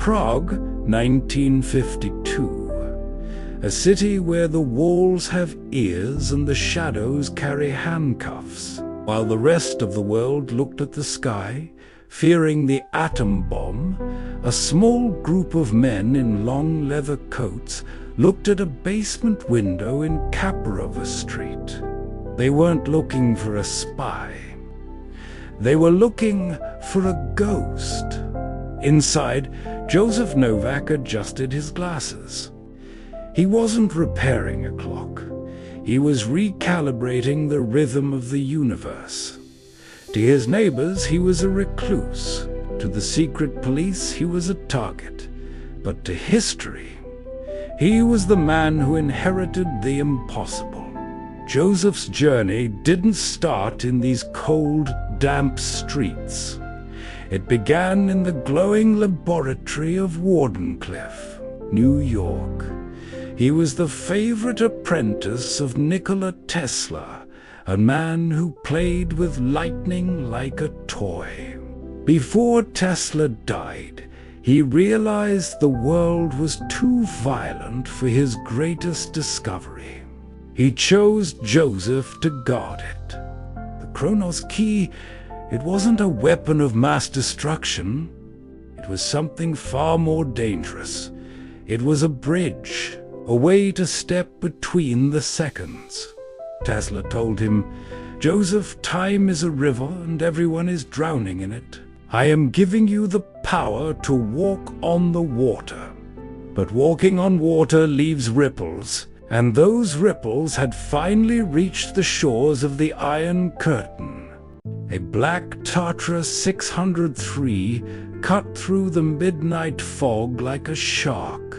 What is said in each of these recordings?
Prague, 1952. A city where the walls have ears and the shadows carry handcuffs. While the rest of the world looked at the sky, fearing the atom bomb, a small group of men in long leather coats looked at a basement window in Kaparova Street. They weren't looking for a spy. They were looking for a ghost. Inside, Joseph Novak adjusted his glasses. He wasn't repairing a clock. He was recalibrating the rhythm of the universe. To his neighbors, he was a recluse. To the secret police, he was a target. But to history, he was the man who inherited the impossible. Joseph's journey didn't start in these cold, damp streets. It began in the glowing laboratory of Wardenclyffe, New York. He was the favorite apprentice of Nikola Tesla, a man who played with lightning like a toy. Before Tesla died, he realized the world was too violent for his greatest discovery. He chose Joseph to guard it. The Chronos key, it wasn't a weapon of mass destruction. It was something far more dangerous. It was a bridge, a way to step between the seconds. Tesla told him, "Joseph, time is a river and everyone is drowning in it. I am giving you the power to walk on the water." But walking on water leaves ripples, and those ripples had finally reached the shores of the Iron Curtain. A black Tatra 603 cut through the midnight fog like a shark.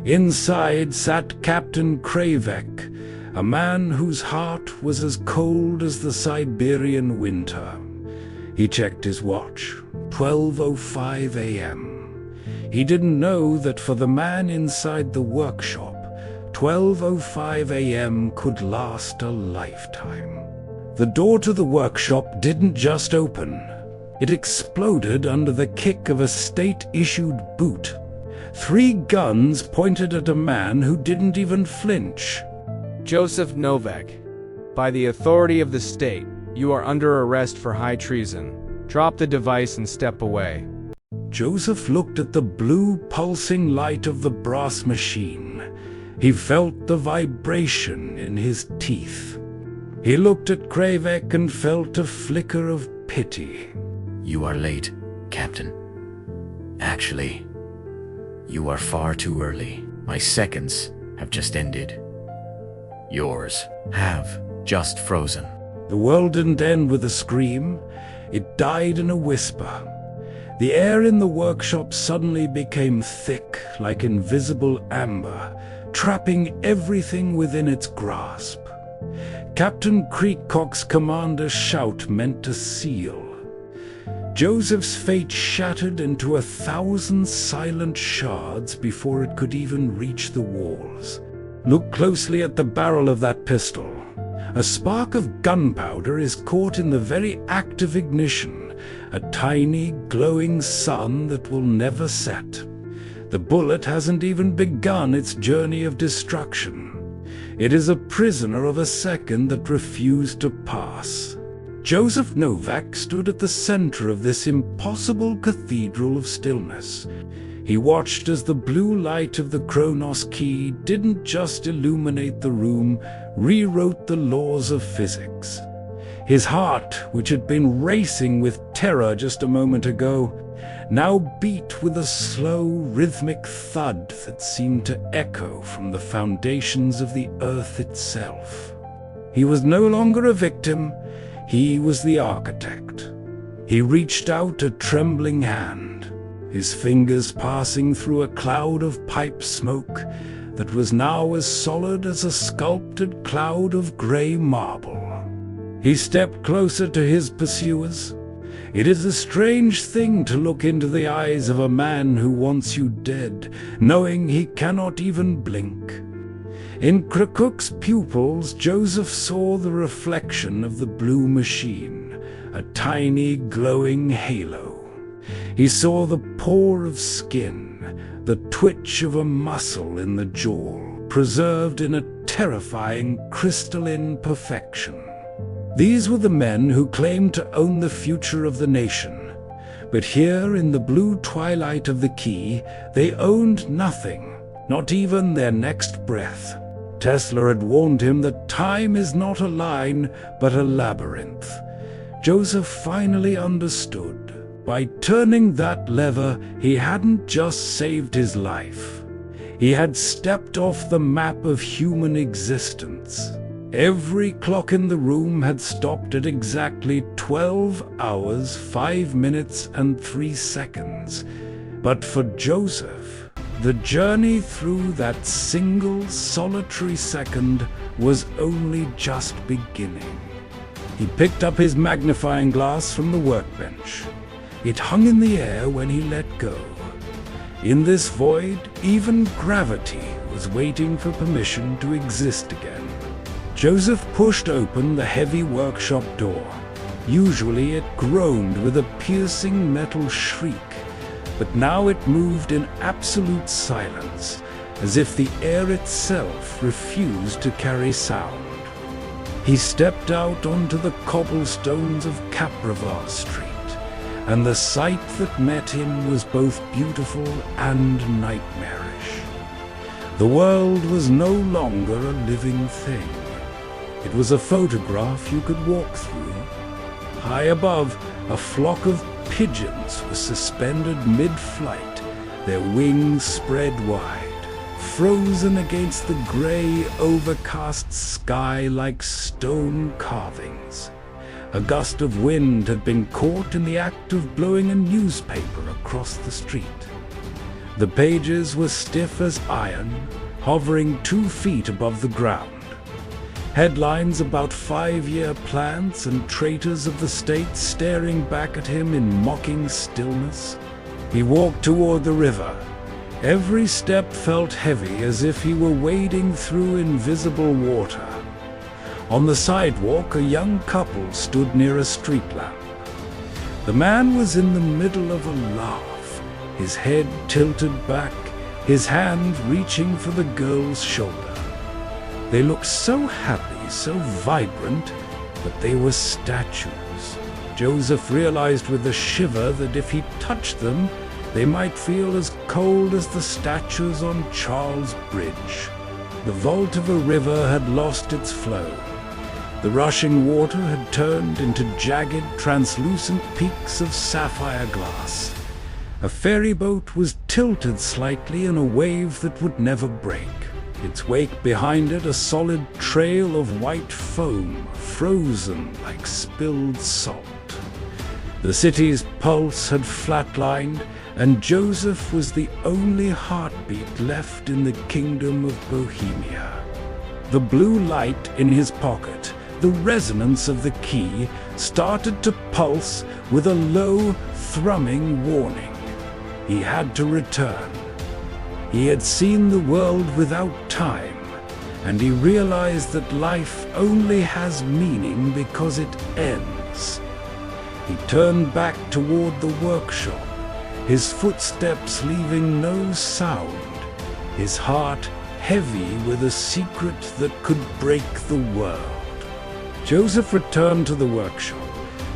Inside sat Captain Kravek, a man whose heart was as cold as the Siberian winter. He checked his watch. 12:05 a.m. He didn't know that for the man inside the workshop, 12:05 a.m. could last a lifetime. The door to the workshop didn't just open. It exploded under the kick of a state-issued boot. 3 guns pointed at a man who didn't even flinch. Joseph Novak, by the authority of the state, you are under arrest for high treason. Drop the device and step away. Joseph looked at the blue pulsing light of the brass machine. He felt the vibration in his teeth. He looked at Kravek and felt a flicker of pity. You are late, Captain. Actually, you are far too early. My seconds have just ended. Yours have just frozen. The world didn't end with a scream. It died in a whisper. The air in the workshop suddenly became thick, like invisible amber, trapping everything within its grasp. Captain Creekcock's commander's shout meant to seal. Joseph's fate shattered into 1,000 silent shards before it could even reach the walls. Look closely at the barrel of that pistol. A spark of gunpowder is caught in the very act of ignition, a tiny, glowing sun that will never set. The bullet hasn't even begun its journey of destruction. It is a prisoner of a second that refused to pass. Joseph Novak stood at the center of this impossible cathedral of stillness. He watched as the blue light of the Chronos key didn't just illuminate the room, rewrote the laws of physics. His heart, which had been racing with terror just a moment ago, now beat with a slow, rhythmic thud that seemed to echo from the foundations of the earth itself. He was no longer a victim, he was the architect. He reached out a trembling hand, his fingers passing through a cloud of pipe smoke that was now as solid as a sculpted cloud of gray marble. He stepped closer to his pursuers. It is a strange thing to look into the eyes of a man who wants you dead, knowing he cannot even blink. In Krakuk's pupils, Joseph saw the reflection of the blue machine, a tiny glowing halo. He saw the pore of skin, the twitch of a muscle in the jaw, preserved in a terrifying crystalline perfection. These were the men who claimed to own the future of the nation. But here in the blue twilight of the quay, they owned nothing, not even their next breath. Tesla had warned him that time is not a line, but a labyrinth. Joseph finally understood. By turning that lever, he hadn't just saved his life. He had stepped off the map of human existence. Every clock in the room had stopped at exactly 12 hours, 5 minutes, and 3 seconds. But for Joseph, the journey through that single solitary second was only just beginning. He picked up his magnifying glass from the workbench. It hung in the air when he let go. In this void, even gravity was waiting for permission to exist again. Joseph pushed open the heavy workshop door. Usually it groaned with a piercing metal shriek, but now it moved in absolute silence, as if the air itself refused to carry sound. He stepped out onto the cobblestones of Capravar Street, and the sight that met him was both beautiful and nightmarish. The world was no longer a living thing. It was a photograph you could walk through. High above, a flock of pigeons was suspended mid-flight, their wings spread wide, frozen against the gray, overcast sky like stone carvings. A gust of wind had been caught in the act of blowing a newspaper across the street. The pages were stiff as iron, hovering 2 feet above the ground. Headlines about 5-year plans and traitors of the state staring back at him in mocking stillness. He walked toward the river. Every step felt heavy, as if he were wading through invisible water. On the sidewalk, a young couple stood near a street lamp. The man was in the middle of a laugh, his head tilted back, his hand reaching for the girl's shoulder. They looked so happy, so vibrant, but they were statues. Joseph realized with a shiver that if he touched them, they might feel as cold as the statues on Charles Bridge. The vault of a river had lost its flow. The rushing water had turned into jagged, translucent peaks of sapphire glass. A ferry boat was tilted slightly in a wave that would never break. Its wake behind it a solid trail of white foam, frozen like spilled salt. The city's pulse had flatlined, and Joseph was the only heartbeat left in the kingdom of Bohemia. The blue light in his pocket, the resonance of the key, started to pulse with a low, thrumming warning. He had to return. He had seen the world without time, and he realized that life only has meaning because it ends. He turned back toward the workshop, his footsteps leaving no sound, his heart heavy with a secret that could break the world. Joseph returned to the workshop,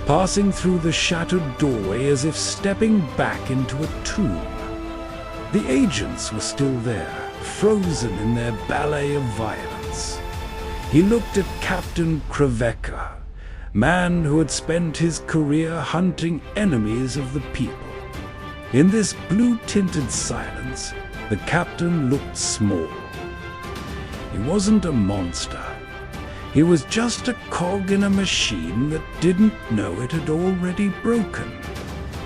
passing through the shattered doorway as if stepping back into a tomb. The agents were still there, frozen in their ballet of violence. He looked at Captain Kreveka, man who had spent his career hunting enemies of the people. In this blue-tinted silence, the captain looked small. He wasn't a monster. He was just a cog in a machine that didn't know it had already broken.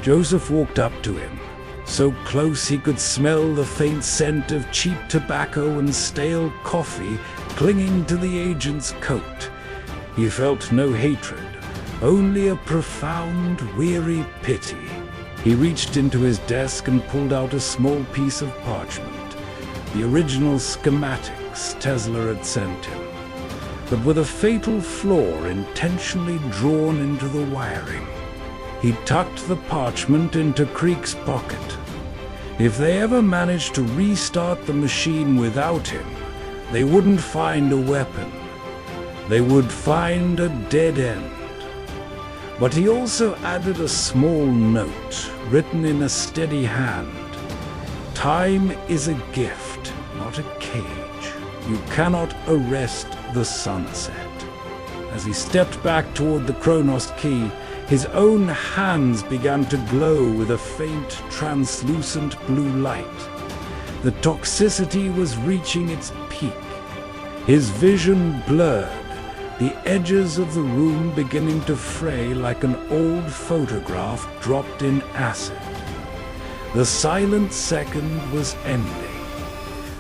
Joseph walked up to him, so close he could smell the faint scent of cheap tobacco and stale coffee clinging to the agent's coat. He felt no hatred, only a profound, weary pity. He reached into his desk and pulled out a small piece of parchment, the original schematics Tesla had sent him, but with a fatal flaw intentionally drawn into the wiring. He tucked the parchment into Creek's pocket. If they ever managed to restart the machine without him, they wouldn't find a weapon. They would find a dead end. But he also added a small note, written in a steady hand. Time is a gift, not a cage. You cannot arrest the sunset. As he stepped back toward the Kronos key, his own hands began to glow with a faint, translucent blue light. The toxicity was reaching its peak. His vision blurred, the edges of the room beginning to fray like an old photograph dropped in acid. The silent second was ending.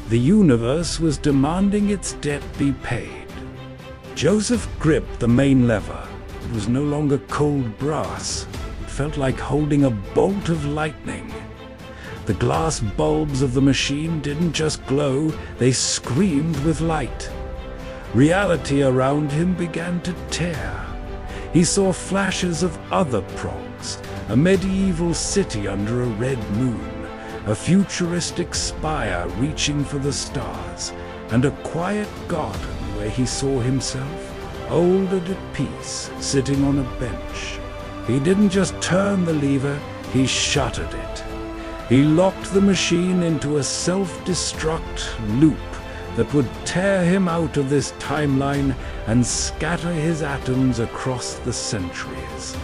The universe was demanding its debt be paid. Joseph gripped the main lever. It was no longer cold brass. It felt like holding a bolt of lightning. The glass bulbs of the machine didn't just glow, they screamed with light. Reality around him began to tear. He saw flashes of other Pragues, a medieval city under a red moon, a futuristic spire reaching for the stars, and a quiet garden where he saw himself, old and at peace, sitting on a bench. He didn't just turn the lever, he shuttered it. He locked the machine into a self-destruct loop that would tear him out of this timeline and scatter his atoms across the centuries.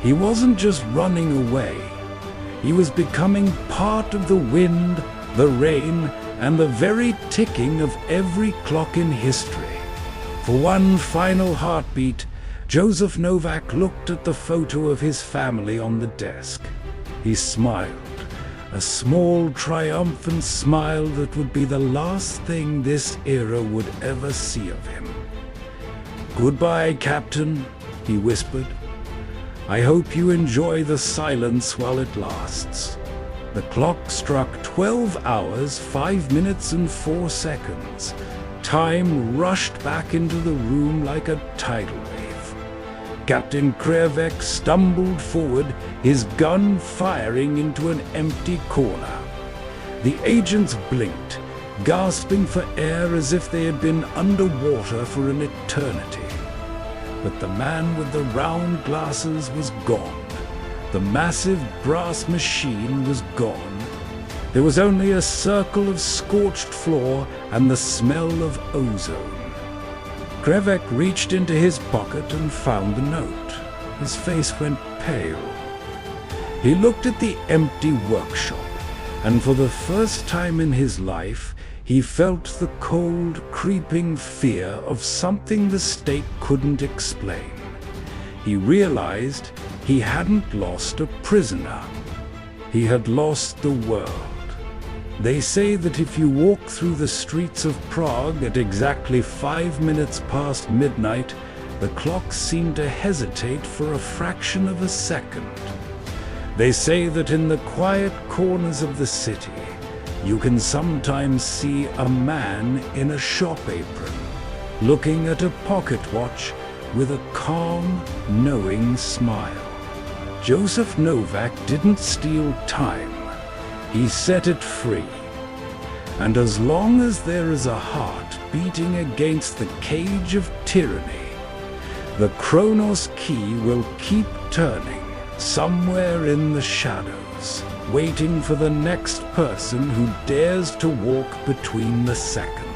He wasn't just running away. He was becoming part of the wind, the rain, and the very ticking of every clock in history. For one final heartbeat, Joseph Novak looked at the photo of his family on the desk. He smiled, a small, triumphant smile that would be the last thing this era would ever see of him. "Goodbye, Captain," he whispered. "I hope you enjoy the silence while it lasts." The clock struck 12 hours, 5 minutes and 4 seconds. Time rushed back into the room like a tidal wave. Captain Krevek stumbled forward, his gun firing into an empty corner. The agents blinked, gasping for air as if they had been underwater for an eternity. But the man with the round glasses was gone. The massive brass machine was gone. There was only a circle of scorched floor and the smell of ozone. Krevek reached into his pocket and found the note. His face went pale. He looked at the empty workshop, and for the first time in his life, he felt the cold, creeping fear of something the state couldn't explain. He realized he hadn't lost a prisoner. He had lost the world. They say that if you walk through the streets of Prague at exactly 5 minutes past midnight, the clocks seem to hesitate for a fraction of a second. They say that in the quiet corners of the city, you can sometimes see a man in a shop apron, looking at a pocket watch with a calm, knowing smile. Joseph Novak didn't steal time. He set it free. And as long as there is a heart beating against the cage of tyranny, the Kronos key will keep turning somewhere in the shadows, waiting for the next person who dares to walk between the seconds.